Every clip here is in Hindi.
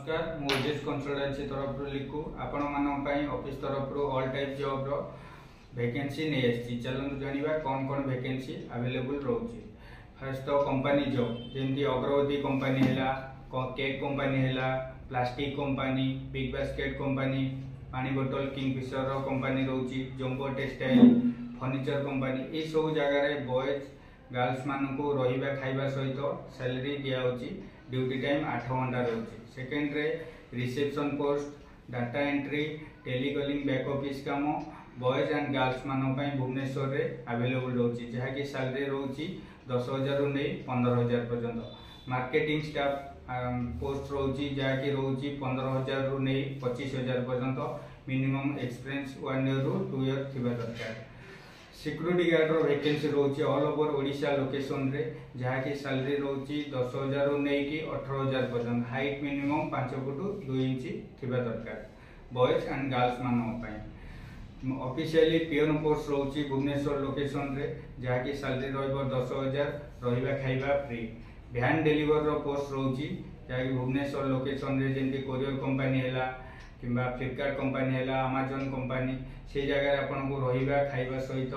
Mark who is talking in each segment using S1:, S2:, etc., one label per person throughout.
S1: नमस्कार मुझे कंसल्टेंसी तरफ लिखु आपण मान ऑफिस तरफ ऑल टाइप जॉब रो वैकेंसी नहीं आसी। चलते जाना कौन कौन वैकेंसी अवेलेबल रोचे। फर्स्ट तो कंपनी जॉब जमी अग्रवती कंपनी है, केक कंपनी है, plastic company, big basket company, पानी बोतल किंगफिशर कंपनी रोची, जम्बो टेक्सटाइल, फर्निचर कंपनी, ये सब जगह बॉयज गर्ल्स मानक रहा खाଇବା सहित सैलरी दिखाई। ड्यूटी टाइम 8 घंटा रोचे। सेकेंड रे reception post, data entry, telecalling back office काम बॉयज एंड गर्ल्स मानक भुवनेश्वर में अवेलेबल रोची, जहाँकि सैलरी रोची 10,000 रु नहीं 15,000 पर्यंत। मार्केटिंग स्टाफ पोस्ट रोची जहाँकि रोची 15,000 रु नहीं 25,000 पर्यंत। मिनिमम एक्सपीरियंस 1 ईयर रु 2 ईयर थिबा दरकार। सिक्यूरीटी गार्ड रो वैकेंसी रोची ऑल ओवर ओडिशा लोकेशन रे, जहाँकि सैलरी रोची 10,000 रु नहीं कि 18,000 पर्यंत। हाइट मिनिमम 5 फुट 2 इंच थिबा दरकार बॉयज एंड गर्ल्स मानक। ऑफिशियली पियन पोस्ट रोची भुवनेश्वर लोकेशन रे, जहाँकि सैलरी रहिबो 10,000, रहिबा खाइबा फ्री। वैन डिलीवर रो पोस्ट रोची, जहाँकि भुवनेश्वर लोकेशन रे जेंति कोरियर कंपनी हैला किंबा फ्लिपकार्ट कंपनी है, अमेजन कंपनी, से जगह आपन को रहिबा खाइबा सहित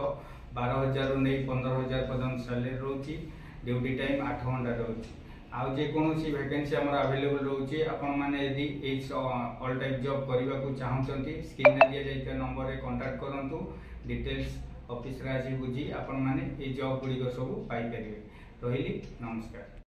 S1: 12,000 रु नहीं 15,000 पर्यंत सैलरी रोची। ड्यूटी टाइम 8 घंटा रोची। आउ जे कोनोसी वैकेंसी हमर अवेलेबल रोची। आपन माने यदि ए ऑल टाइप जॉब करबा को चाहउचंती, स्क्रीन रे दिया जाइता नंबर रे कांटेक्ट करंतु। डिटेल्स ऑफिस रे आसी बुझी आपन माने ए जॉब गुडी को सब पाई परिबे। रहिली नमस्कार।